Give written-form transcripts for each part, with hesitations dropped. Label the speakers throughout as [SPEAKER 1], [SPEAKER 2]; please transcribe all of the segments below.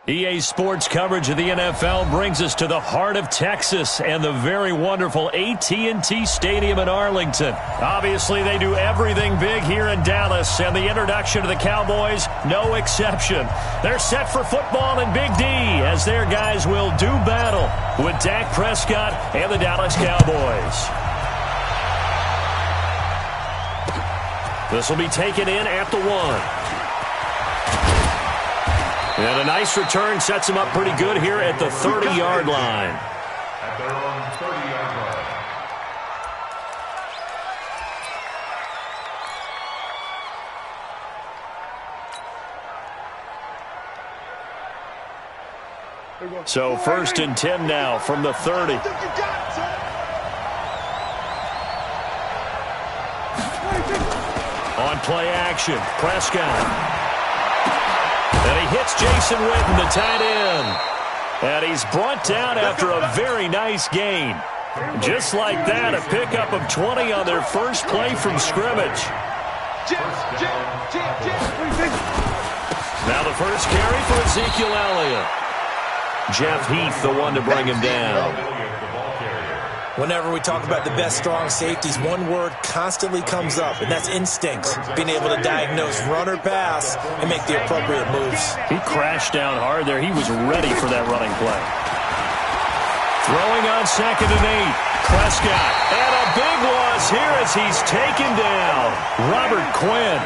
[SPEAKER 1] EA Sports coverage of the NFL brings us to the heart of Texas and the very wonderful AT&T Stadium in Arlington. Obviously, they do everything big here in Dallas, and the introduction to the Cowboys, no exception. They're set for football in Big D as their guys will do battle with Dak Prescott and the Dallas Cowboys. This will be taken in at the 1. And a nice return sets him up pretty good here at the 30-yard line.
[SPEAKER 2] At their own 30-yard
[SPEAKER 1] line. So 1st and 10 now from the 30. On play action, Prescott. And he hits Jason Witten, the tight end. And he's brought down after a very nice gain. Just like that, a pickup of 20 on their first play from scrimmage. Now the first carry for Ezekiel Elliott. Jeff Heath, the one to bring him down.
[SPEAKER 3] Whenever we talk about the best strong safeties, one word constantly comes up, and that's instincts. Being able to diagnose run or pass and make the appropriate moves.
[SPEAKER 1] He crashed down hard there. He was ready for that running play. Throwing on 2nd and 8. Prescott. And a big loss here as he's taken down. Robert Quinn.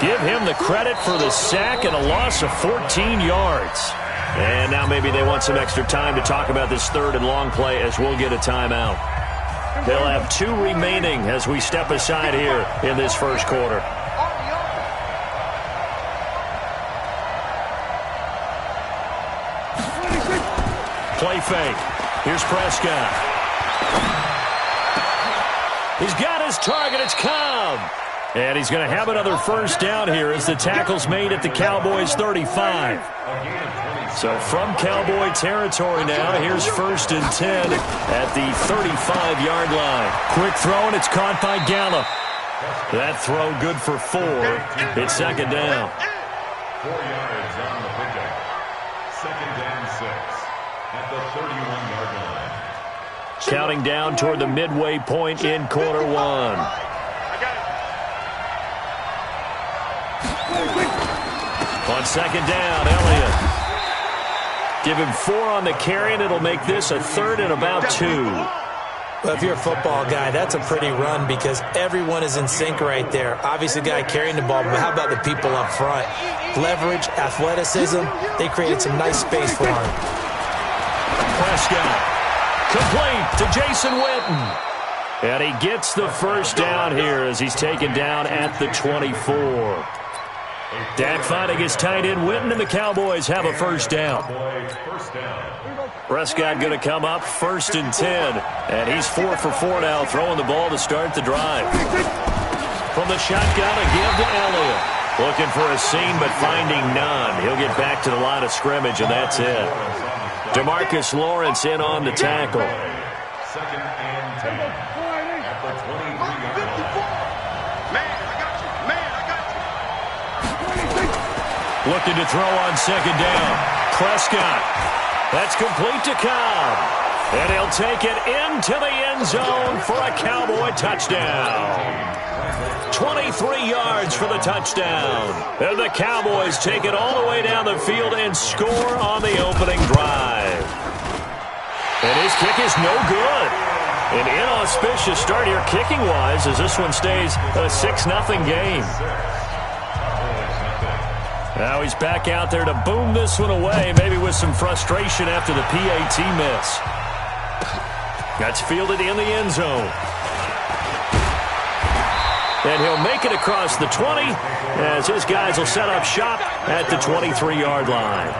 [SPEAKER 1] Give him the credit for the sack and a loss of 14 yards. And now maybe they want some extra time to talk about this 3rd and long play as we'll get a timeout. They'll have 2 remaining as we step aside here in this first quarter. Play fake. Here's Prescott. He's got his target. It's Cobb. And he's going to have another first down here as the tackle's made at the Cowboys' 35. So from Cowboy territory now, here's 1st and 10 at the 35-yard line. Quick throw, and it's caught by Gallup. That throw good for 4. It's 2nd down.
[SPEAKER 2] 4 yards on the pickup. 2nd and 6 at the 31-yard line.
[SPEAKER 1] Counting down toward the midway point in quarter 1. On 2nd down, Elliott. Give him 4 on the carry, and it'll make this a 3rd and about 2.
[SPEAKER 3] Well, if you're a football guy, that's a pretty run because everyone is in sync right there. Obviously, the guy carrying the ball, but how about the people up front? Leverage, athleticism, they created some nice space for him.
[SPEAKER 1] Prescott, complete to Jason Witten. And he gets the first down here as he's taken down at the 24. Dak finding his tight end Witten, and the Cowboys have a first down. Prescott going to come up 1st and 10, and he's 4 for 4 now, throwing the ball to start the drive. From the shotgun, a give to Elliott. Looking for a seam, but finding none. He'll get back to the line of scrimmage, and that's it. DeMarcus Lawrence in on the tackle.
[SPEAKER 2] 2nd and 10 at the 23-yard line.
[SPEAKER 1] Looking to throw on 2nd down. Prescott. That's complete to Cobb. And he'll take it into the end zone for a Cowboy touchdown. 23 yards for the touchdown. And the Cowboys take it all the way down the field and score on the opening drive. And his kick is no good. An inauspicious start here kicking-wise as this one stays a 6-0 game. Now he's back out there to boom this one away, maybe with some frustration after the PAT miss. That's fielded in the end zone. And he'll make it across the 20 as his guys will set up shop at the 23-yard line.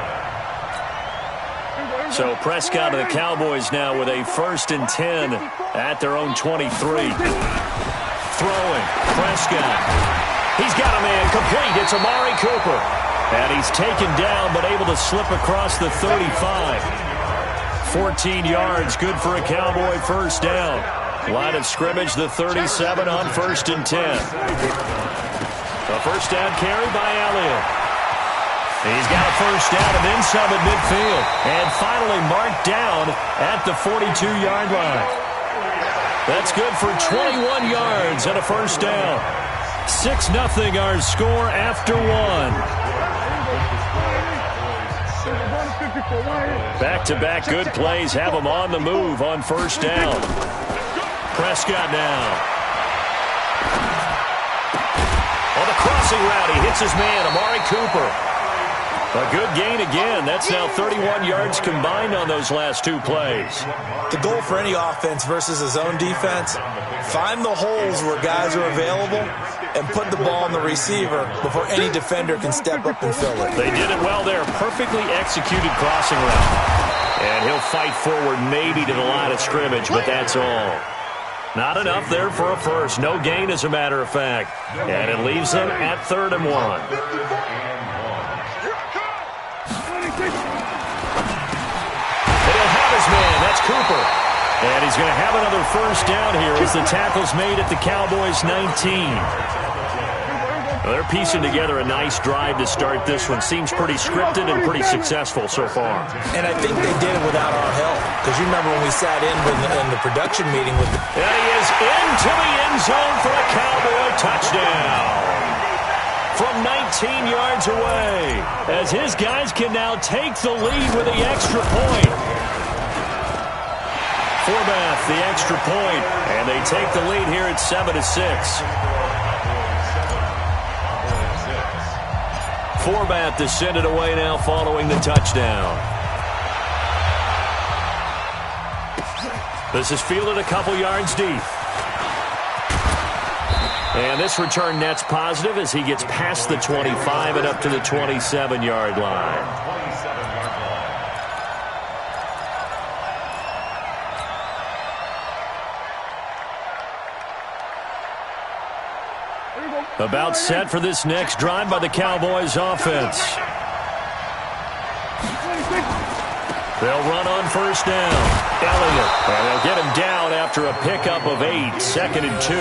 [SPEAKER 1] So Prescott and the Cowboys now with a 1st and 10 at their own 23. Throwing, Prescott. He's got a man complete. It's Amari Cooper. And he's taken down but able to slip across the 35. 14 yards, good for a Cowboy first down. Line of scrimmage, the 37 on 1st and 10. A first down carry by Elliott. He's got a first down and then some at midfield. And finally marked down at the 42-yard line. That's good for 21 yards and a first down. 6-0 our score after one. Back-to-back good plays have them on the move on first down. Prescott now. On the crossing route, he hits his man, Amari Cooper. A good gain again. That's now 31 yards combined on those last two plays.
[SPEAKER 3] The goal for any offense versus his own defense, find the holes where guys are available and put the ball on the receiver before any defender can step up and fill it.
[SPEAKER 1] They did it well there. Perfectly executed crossing route. And he'll fight forward maybe to the line of scrimmage, but that's all. Not enough there for a first. No gain, as a matter of fact. And it leaves them at 3rd and 1. Man, that's Cooper. And he's going to have another first down here as the tackle's made at the Cowboys' 19. Well, they're piecing together a nice drive to start this one. Seems pretty scripted and pretty successful so far.
[SPEAKER 3] And I think they did it without our help. Because you remember when we sat in the production meeting with the...
[SPEAKER 1] And he is into the end zone for a Cowboy touchdown. From 19 yards away. As his guys can now take the lead with the extra point. Forbath, the extra point, and they take the lead here at 7-6. Forbath to send it away now following the touchdown. This is fielded a couple yards deep. And this return net's positive as he gets past the 25 and up to the 27-yard line. About set for this next drive by the Cowboys offense. They'll run on first down. Elliott. And they'll get him down after a pickup of 8. 2nd and 2.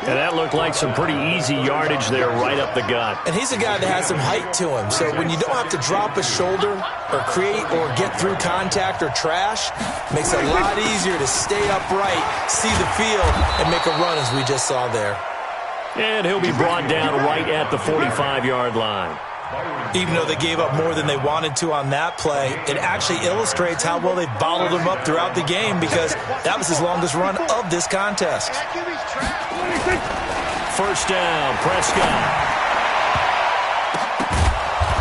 [SPEAKER 1] And that looked like some pretty easy yardage there right up the gut.
[SPEAKER 3] And he's a guy that has some height to him. So when you don't have to drop a shoulder or create or get through contact or trash, makes it a lot easier to stay upright, see the field, and make a run as we just saw there.
[SPEAKER 1] And he'll be brought down right at the 45-yard line.
[SPEAKER 3] Even though they gave up more than they wanted to on that play, it actually illustrates how well they bottled him up throughout the game because that was his longest run of this contest.
[SPEAKER 1] First down, Prescott.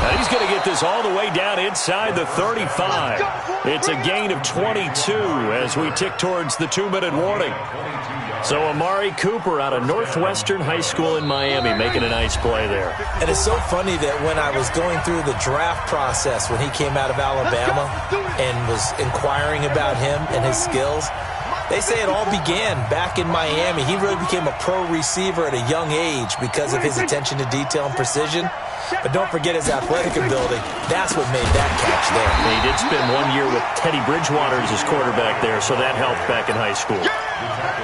[SPEAKER 1] And he's going to get this all the way down inside the 35. It's a gain of 22 as we tick towards the 2-minute warning. So Amari Cooper out of Northwestern High School in Miami making a nice play there.
[SPEAKER 3] And it's so funny that when I was going through the draft process when he came out of Alabama and was inquiring about him and his skills, they say it all began back in Miami. He really became a pro receiver at a young age because of his attention to detail and precision. But don't forget his athletic ability. That's what made that catch there.
[SPEAKER 1] He did spend 1 year with Teddy Bridgewater as his quarterback there, so that helped back in high school.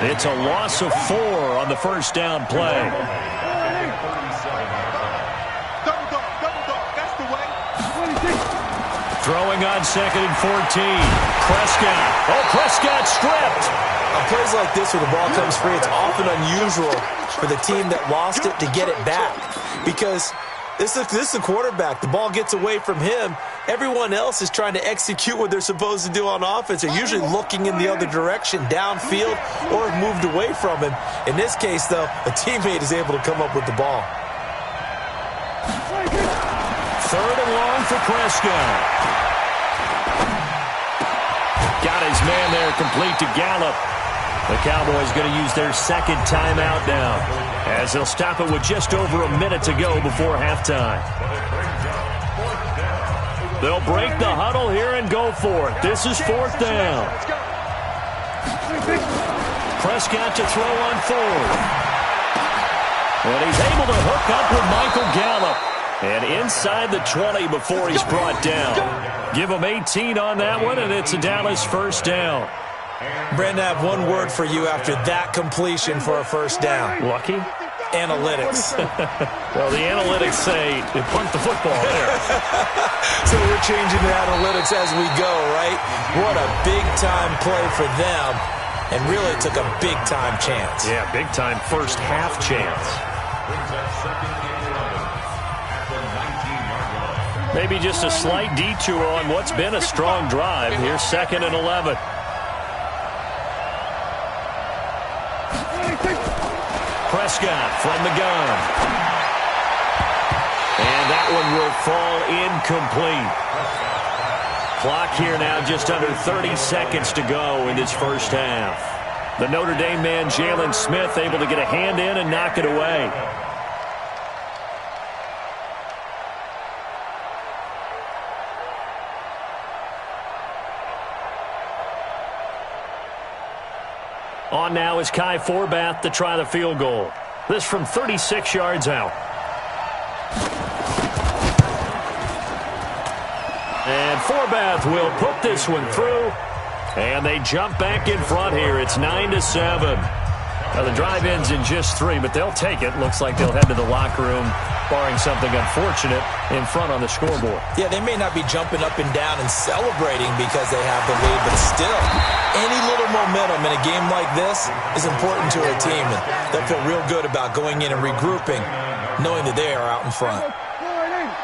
[SPEAKER 1] It's a loss of 4 on the first down play. Throwing on 2nd and 14. Prescott. Oh, Prescott stripped.
[SPEAKER 3] On plays like this where the ball comes free, it's often unusual for the team that lost it to get it back because this is the quarterback. The ball gets away from him. Everyone else is trying to execute what they're supposed to do on offense. They're usually looking in the other direction, downfield, or have moved away from him. In this case, though, a teammate is able to come up with the ball.
[SPEAKER 1] 3rd and long for Prescott. Got his man there, complete to Gallup. The Cowboys going to use their 2nd timeout now, as they'll stop it with just over a minute to go before halftime. They'll break the huddle here and go for it. This is 4th down. Prescott to throw on 4th. And he's able to hook up with Michael Gallup. And inside the 20 before he's brought down. Give him 18 on that one, and it's a Dallas first down.
[SPEAKER 3] Brandon, I have one word for you after that completion for a first down.
[SPEAKER 1] Lucky?
[SPEAKER 3] analytics.
[SPEAKER 1] Well, the analytics say they punt the football there.
[SPEAKER 3] So we're changing the analytics as we go, right? What a big-time play for them, and really took a big-time chance.
[SPEAKER 1] Yeah, big-time first-half chance. Maybe just a slight detour on what's been a strong drive. Here's 2nd and 11. Prescott from the gun. And that one will fall incomplete. Clock here now just under 30 seconds to go in this first half. The Notre Dame man, Jalen Smith, able to get a hand in and knock it away. On now is Kai Forbath to try the field goal. This from 36 yards out. And Forbath will put this one through. And they jump back in front here. It's 9-7. Now the drive ends in just 3, but they'll take it. Looks like they'll head to the locker room, barring something unfortunate, in front on the scoreboard. Yeah, they may not be jumping up and down and celebrating because they have the lead, but still, any little momentum in a game like this is important to a team, and they'll feel real good about going in and regrouping, knowing that they are out in front.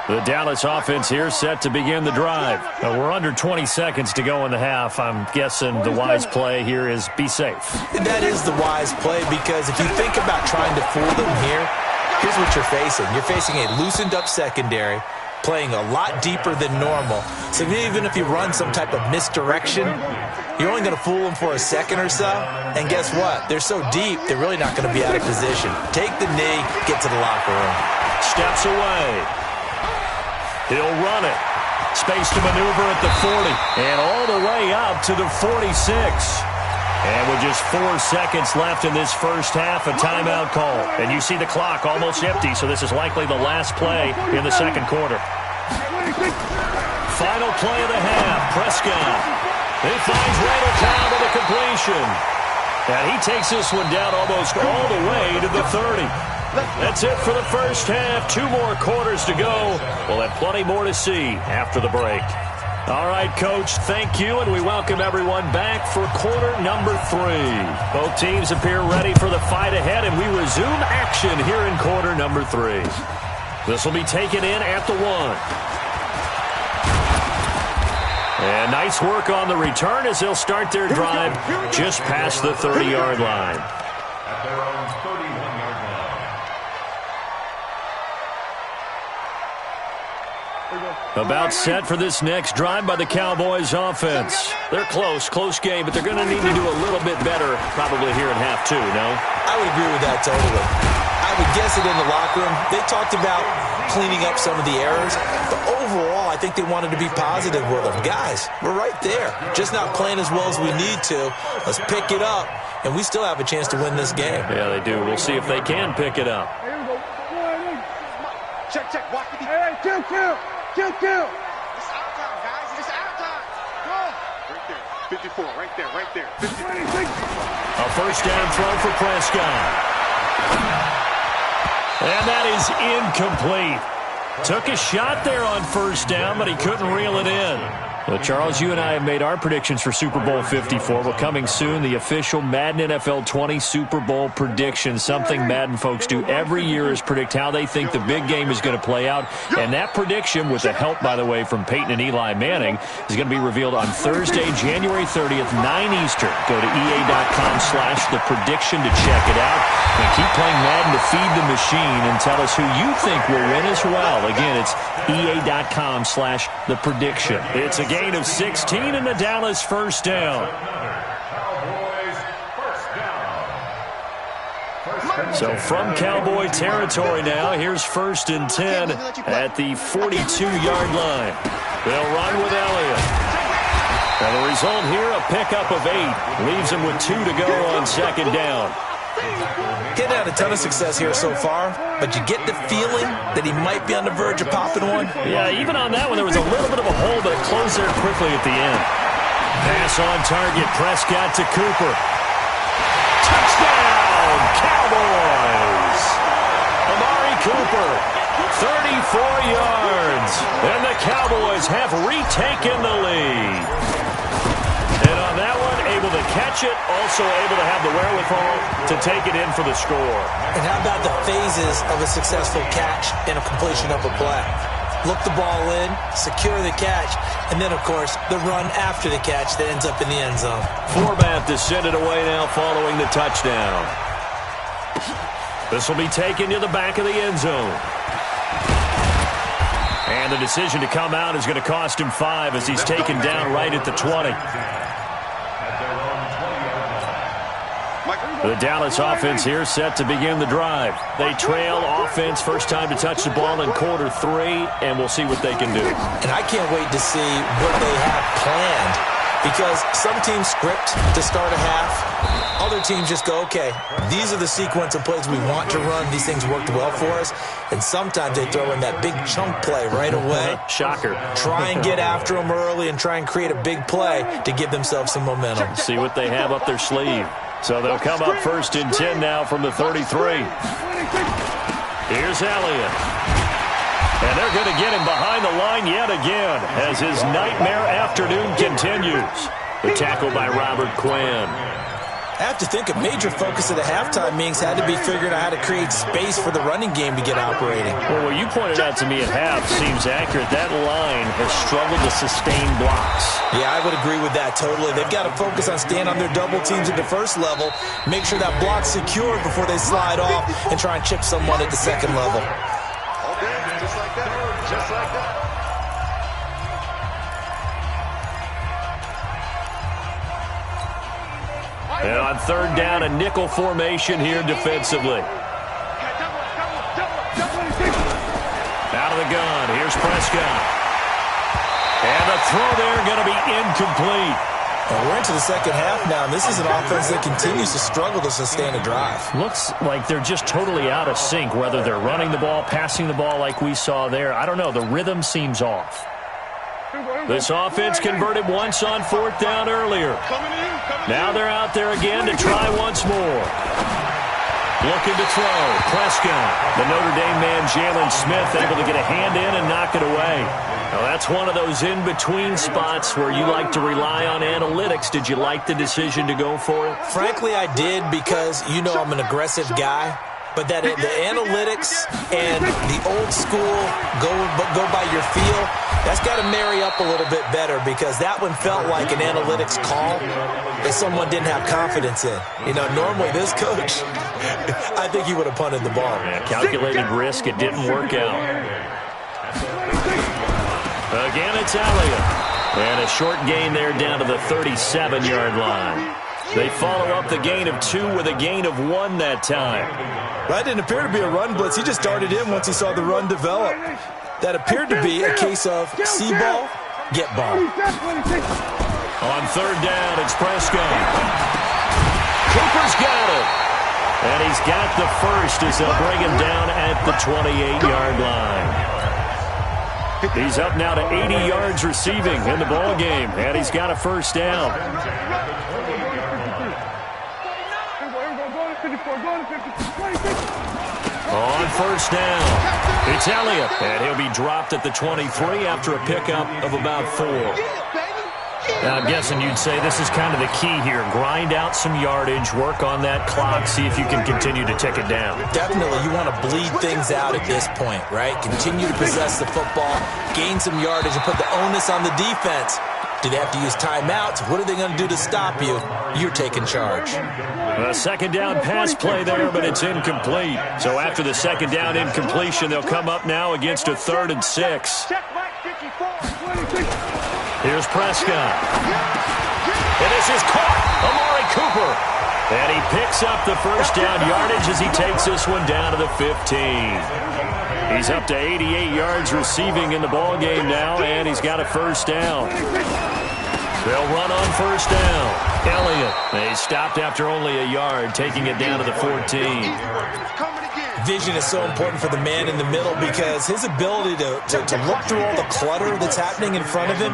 [SPEAKER 1] The Dallas offense here set to begin the drive. Now we're under 20 seconds to go in the half. I'm guessing the wise play here is be safe. That is the wise play, because if you think about trying to fool them here, here's what you're facing. You're facing a loosened up secondary, playing a lot deeper than normal. So even if you run some type of misdirection, you're only going to fool them for a second or so. And guess what? They're so deep, they're really not going to be out of position. Take the knee, get to the locker room. Steps away. He'll run it. Space to maneuver at the 40. And all the way up to the 46. And with just 4 seconds left in this first half, a timeout call. And you see the clock almost empty, so this is likely the last play in the second quarter. Final play of the half. Prescott. He finds Randall Cobb with a completion. And he takes this one down almost all the way to the 30. That's it for the first half. 2 more quarters to go. We'll have plenty more to see after the break. All right, Coach, thank you, and we welcome everyone back for quarter number 3. Both teams appear ready for the fight ahead, and we resume action here in quarter number 3. This will be taken in at the 1. And nice work on the return as they'll start their drive just past the 30-yard line.
[SPEAKER 2] At their own 31-yard line.
[SPEAKER 1] About set for this next drive by the Cowboys offense. They're close game, but they're going to need to do a little bit better probably here in half 2, no?
[SPEAKER 3] I would agree with that totally. I would guess it in the locker room. They talked about cleaning up some of the errors, but overall, I think they wanted to be positive with them. Guys, we're right there. Just not playing as well as we need to. Let's pick it up, and we still have a chance to win this game.
[SPEAKER 1] Yeah, they do. We'll see if they can pick it up.
[SPEAKER 4] Check. Watch the defense. Hey, kill. It's our time, guys. It's our time. Go. Right there. 54. Right there. 54.
[SPEAKER 1] A first down throw for Prescott. And that is incomplete. Took a shot there on first down, but he couldn't reel it in. Well, Charles, you and I have made our predictions for Super Bowl 54. We're coming soon, the official Madden NFL 20 Super Bowl prediction. Something Madden folks do every year is predict how they think the big game is going to play out. And that prediction, with the help, by the way, from Peyton and Eli Manning, is going to be revealed on Thursday, January 30th, 9 Eastern. Go to EA.com/theprediction to check it out. And keep playing Madden to feed the machine and tell us who you think will win as well. Again, it's EA.com/theprediction. It's a gain of 16 and the Dallas first down. So from Cowboy territory now, here's 1st and 10 at the 42-yard line. They'll run with Elliott. And the result here, a pickup of 8. Leaves him with 2 to go on 2nd down.
[SPEAKER 3] Getting had a ton of success here so far, but you get the feeling that he might be on the verge of popping one.
[SPEAKER 1] Yeah, even on that one, there was a little bit of a hole, but it closed there quickly at the end. Pass on target, Prescott to Cooper. Touchdown, Cowboys! Cooper. 34 yards. And the Cowboys have retaken the lead. And on that one, able to catch it, also able to have the wherewithal to take it in for the score.
[SPEAKER 3] And how about the phases of a successful catch and a completion of a play? Look the ball in, secure the catch, and then, of course, the run after the catch that ends up in the end zone.
[SPEAKER 1] Forbath to send it away now following the touchdown. This will be taken to the back of the end zone. And the decision to come out is going to cost him 5 as he's taken down right at the 20. The Dallas offense here set to begin the drive. They trail offense first time to touch the ball in quarter 3, and we'll see what they can do.
[SPEAKER 3] And I can't wait to see what they have planned, because some teams script to start a half. Other teams just go, okay, these are the sequence of plays we want to run. These things worked well for us. And sometimes they throw in that big chunk play right away.
[SPEAKER 1] Shocker.
[SPEAKER 3] Try and get after them early and try and create a big play to give themselves some momentum.
[SPEAKER 1] See what they have up their sleeve. So they'll come up 1st and 10 now from the 33. Here's Elliott. And they're going to get him behind the line yet again as his nightmare afternoon continues. The tackle by Robert Quinn.
[SPEAKER 3] I have to think a major focus of the halftime meetings had to be figuring out how to create space for the running game to get operating.
[SPEAKER 1] Well, what you pointed out to me at half seems accurate. That line has struggled to sustain blocks.
[SPEAKER 3] Yeah, I would agree with that totally. They've got to focus on staying on their double teams at the first level, make sure that block's secure before they slide off, and try and chip someone at the second level.
[SPEAKER 4] Okay, just like that. Just like that.
[SPEAKER 1] And on 3rd down, a nickel formation here defensively. Out of the gun, here's Prescott. And the throw there going to be incomplete.
[SPEAKER 3] Well, we're into the second half now, and this is an offense that continues to struggle to sustain a drive.
[SPEAKER 1] Looks like they're just totally out of sync, whether they're running the ball, passing the ball like we saw there. I don't know. The rhythm seems off. This offense converted once on 4th down earlier. Now they're out there again to try once more. Looking to throw. Prescott. The Notre Dame man, Jalen Smith, able to get a hand in and knock it away. Now that's one of those in-between spots where you like to rely on analytics. Did you like the decision to go for it?
[SPEAKER 3] Frankly, I did, because you know I'm an aggressive guy. But that the analytics and the old school go by your feel, that's got to marry up a little bit better, because that one felt like an analytics call that someone didn't have confidence in. You know, normally this coach, I think he would have punted the ball.
[SPEAKER 1] Yeah, calculated risk. It didn't work out. Again, it's Elliott. And a short gain there down to the 37-yard line. They follow up the gain of 2 with a gain of 1 that time.
[SPEAKER 3] That didn't appear to be a run blitz. He just darted in once he saw the run develop. That appeared to be a case of see ball, get ball.
[SPEAKER 1] On 3rd down, it's Prescott. Cooper's got it. And he's got the first as they'll bring him down at the 28-yard line. He's up now to 80 yards receiving in the ball game, and he's got a first down. On 1st down, it's Elliott, and he'll be dropped at the 23 after a pickup of about 4. Now, I'm guessing you'd say this is kind of the key here. Grind out some yardage, work on that clock, see if you can continue to tick it down.
[SPEAKER 3] Definitely, you want to bleed things out at this point, right? Continue to possess the football, gain some yardage, and put the onus on the defense. Do they have to use timeouts? What are they going to do to stop you? You're taking charge.
[SPEAKER 1] A 2nd down pass play there, but it's incomplete. So after the 2nd down incompletion, they'll come up now against a 3rd and 6. Here's Prescott. And this is caught. Amari Cooper. And he picks up the first down yardage as he takes this one down to the 15. He's up to 88 yards receiving in the ball game now, and he's got a first down. They'll run on 1st down. Elliott. They stopped after only a yard, taking it down to the 14.
[SPEAKER 3] Vision is so important for the man in the middle, because his ability to look through all the clutter that's happening in front of him,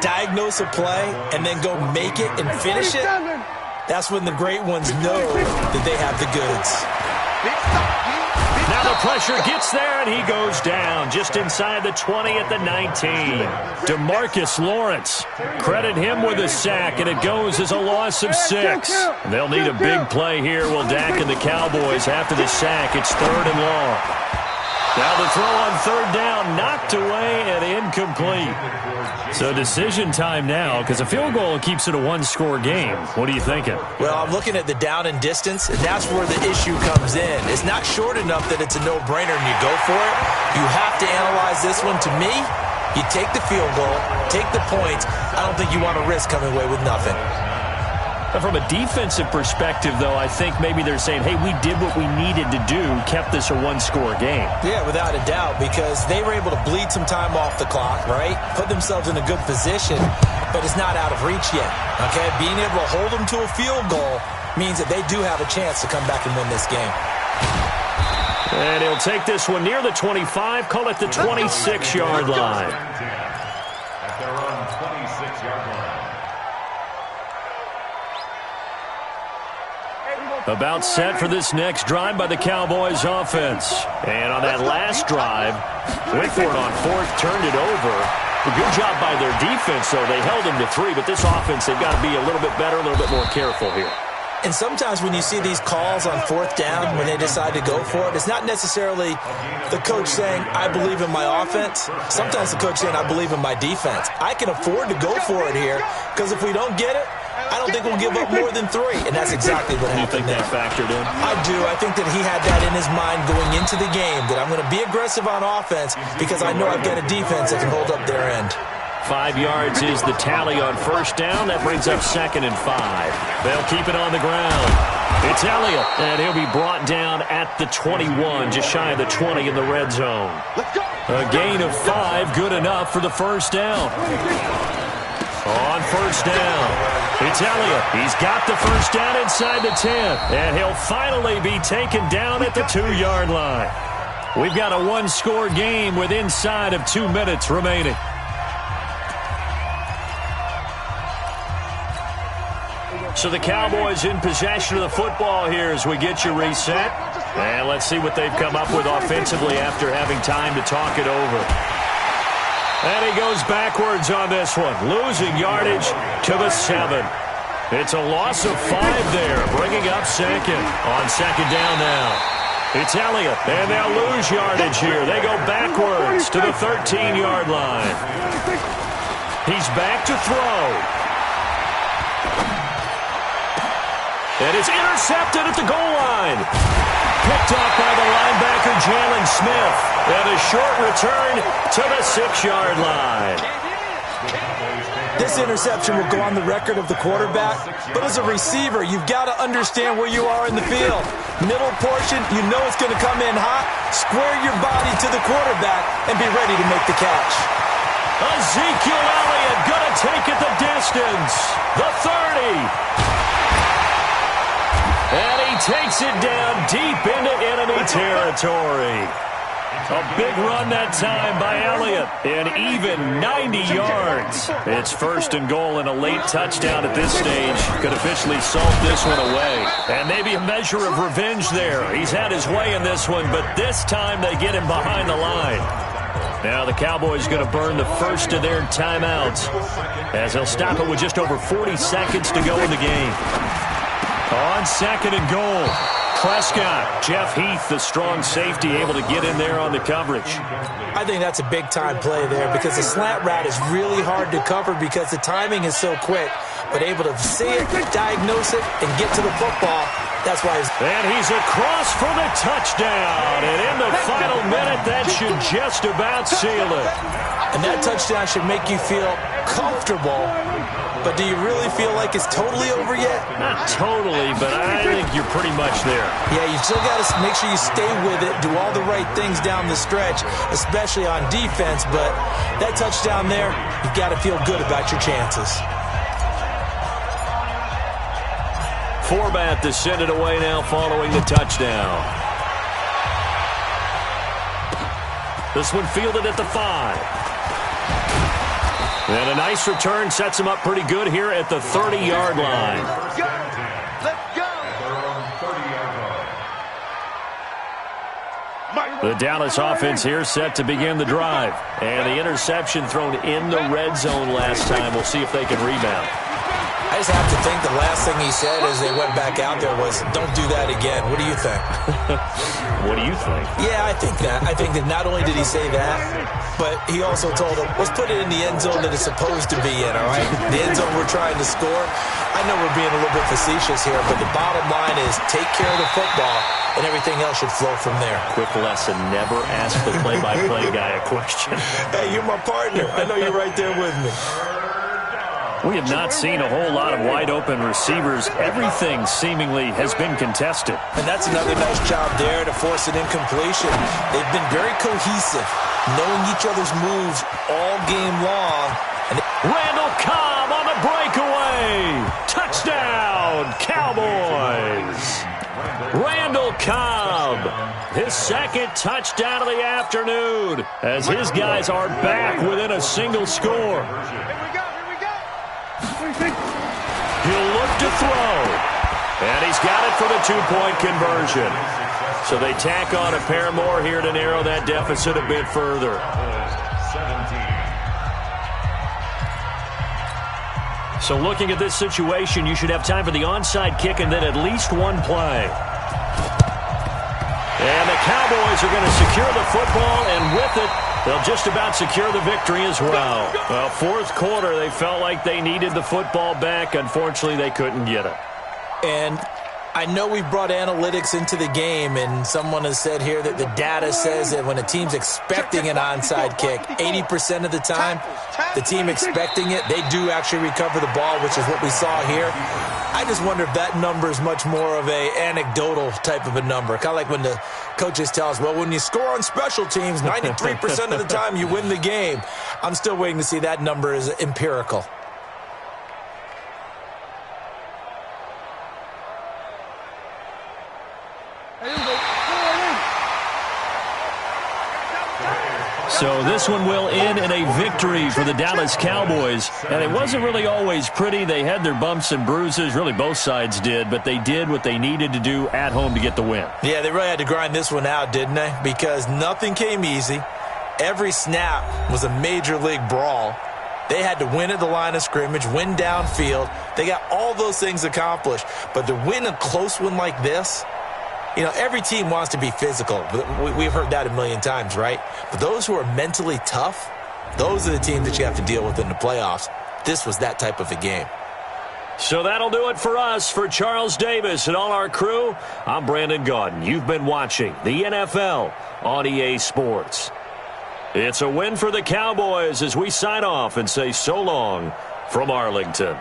[SPEAKER 3] diagnose a play, and then go make it and finish it, that's when the great ones know that they have the goods.
[SPEAKER 1] Now Now the pressure gets there, and he goes down just inside the 20 at the 19. DeMarcus Lawrence, credit him with a sack, and it goes as a loss of 6. They'll need a big play here. Will Dak and the Cowboys after the sack. It's 3rd and long. Now the throw on 3rd down, knocked away and incomplete. So decision time now, because a field goal keeps it a one-score game. What are you thinking?
[SPEAKER 3] Well, I'm looking at the down and distance, and that's where the issue comes in. It's not short enough that it's a no-brainer and you go for it. You have to analyze this one. To me, you take the field goal, take the points. I don't think you want to risk coming away with nothing.
[SPEAKER 1] From a defensive perspective, though, I think maybe they're saying, hey, we did what we needed to do, kept this a one-score game.
[SPEAKER 3] Yeah, without a doubt, because they were able to bleed some time off the clock, right? Put themselves in a good position, but it's not out of reach yet, okay? Being able to hold them to a field goal means that they do have a chance to come back and win this game.
[SPEAKER 1] And he'll take this one near the 25, call it the 26-yard line.
[SPEAKER 2] At their own 26-yard line.
[SPEAKER 1] About set for this next drive by the Cowboys offense. And on that last drive, went for it on 4th, turned it over. A good job by their defense, though. They held them to 3, but this offense, they've got to be a little bit better, a little bit more careful here.
[SPEAKER 3] And sometimes when you see these calls on 4th down, when they decide to go for it, it's not necessarily the coach saying, I believe in my offense. Sometimes the coach saying, I believe in my defense. I can afford to go for it here, because if we don't get it, I don't think we'll give up more than 3, and that's exactly what happened there.
[SPEAKER 1] You think that factored in?
[SPEAKER 3] I do. I think that he had that in his mind going into the game, that I'm going to be aggressive on offense because I know I've got a defense that can hold up their end.
[SPEAKER 1] 5 yards is the tally on 1st down. That brings up 2nd and 5. They'll keep it on the ground. It's Elliott, and he'll be brought down at the 21, just shy of the 20 in the red zone. A gain of 5, good enough for the 1st down. On 1st down, it's Elliott. He's got the 1st down inside the 10, and he'll finally be taken down at the 2-yard line. We've got a one-score game with inside of 2 minutes remaining. So the Cowboys in possession of the football here as we get you reset. And let's see what they've come up with offensively after having time to talk it over. And he goes backwards on this one, losing yardage to the 7. It's a loss of 5 there, bringing up 2nd on 2nd down now. It's Elliott, and they'll lose yardage here. They go backwards to the 13-yard line. He's back to throw. And it's intercepted at the goal line. Picked off by the linebacker, Jalen Smith. And a short return to the 6-yard line.
[SPEAKER 3] This interception will go on the record of the quarterback, but as a receiver, you've got to understand where you are in the field. Middle portion, you know it's going to come in hot. Square your body to the quarterback and be ready to make the catch.
[SPEAKER 1] Ezekiel Elliott going to take it the distance. The 30. And he takes it down deep into enemy territory. A big run that time by Elliott, and even 90 yards. It's 1st and goal and a late touchdown at this stage. Could officially salt this one away. And maybe a measure of revenge there. He's had his way in this one, but this time they get him behind the line. Now the Cowboys going to burn the first of their timeouts as they'll stop it with just over 40 seconds to go in the game. On 2nd and goal, Prescott, Jeff Heath, the strong safety, able to get in there on the coverage.
[SPEAKER 3] I think that's a big-time play there because the slant route is really hard to cover because the timing is so quick. But able to see it, diagnose it, and get to the football, that's why he's...
[SPEAKER 1] And he's across for the touchdown. And in the final minute, that should just about seal it.
[SPEAKER 3] And that touchdown should make you feel comfortable. But do you really feel like it's totally over yet?
[SPEAKER 1] Not totally, but I think you're pretty much there.
[SPEAKER 3] Yeah, you still got to make sure you stay with it, do all the right things down the stretch, especially on defense. But that touchdown there, you've got to feel good about your chances.
[SPEAKER 1] Forbat to send it away now following the touchdown. This one fielded at the 5. And a nice return sets him up pretty good here at the 30-yard line.
[SPEAKER 4] Let's go.
[SPEAKER 1] The Dallas offense here set to begin the drive. And the interception thrown in the red zone last time. We'll see if they can rebound.
[SPEAKER 3] I just have to think the last thing he said as they went back out there was, don't do that again. What do you think?
[SPEAKER 1] What do you think?
[SPEAKER 3] Yeah, I think that. I think that not only did he say that, but he also told them, let's put it in the end zone that it's supposed to be in, all right? The end zone we're trying to score. I know we're being a little bit facetious here, but the bottom line is take care of the football, and everything else should flow from there.
[SPEAKER 1] Quick lesson, never ask the play-by-play guy a question.
[SPEAKER 3] Hey, you're my partner. I know you're right there with me.
[SPEAKER 1] We have not seen a whole lot of wide-open receivers. Everything seemingly has been contested.
[SPEAKER 3] And that's another nice job there to force an incompletion. They've been very cohesive, knowing each other's moves all game long. And
[SPEAKER 1] Randall Cobb on the breakaway. Touchdown, Cowboys. Randall Cobb, his second touchdown of the afternoon, as his guys are back within a single score. He'll look to throw. And he's got it for the two-point conversion. So they tack on a pair more here to narrow that deficit a bit further. So looking at this situation, you should have time for the onside kick and then at least one play. And the Cowboys are going to secure the football, and with it, they'll just about secure the victory as well. Well, fourth quarter, they felt like they needed the football back. Unfortunately, they couldn't get it.
[SPEAKER 3] And I know we brought analytics into the game, and someone has said here that the data says that when a team's expecting an onside kick, 80% of the time, the team expecting it, they do actually recover the ball, which is what we saw here. I just wonder if that number is much more of a anecdotal type of a number. Kind of like when the coaches tell us, well, when you score on special teams, 93% of the time you win the game. I'm still waiting to see that number is empirical.
[SPEAKER 1] So this one will end in a victory for the Dallas Cowboys. And it wasn't really always pretty. They had their bumps and bruises. Really, both sides did. But they did what they needed to do at home to get the win. Yeah, they really had to grind this one out, didn't they? Because nothing came easy. Every snap was a major league brawl. They had to win at the line of scrimmage, win downfield. They got all those things accomplished. But to win a close one like this, you know, every team wants to be physical. We've heard that a million times, right? But those who are mentally tough, those are the teams that you have to deal with in the playoffs. This was that type of a game. So that'll do it for us. For Charles Davis and all our crew, I'm Brandon Gaudin. You've been watching the NFL on EA Sports. It's a win for the Cowboys as we sign off and say so long from Arlington.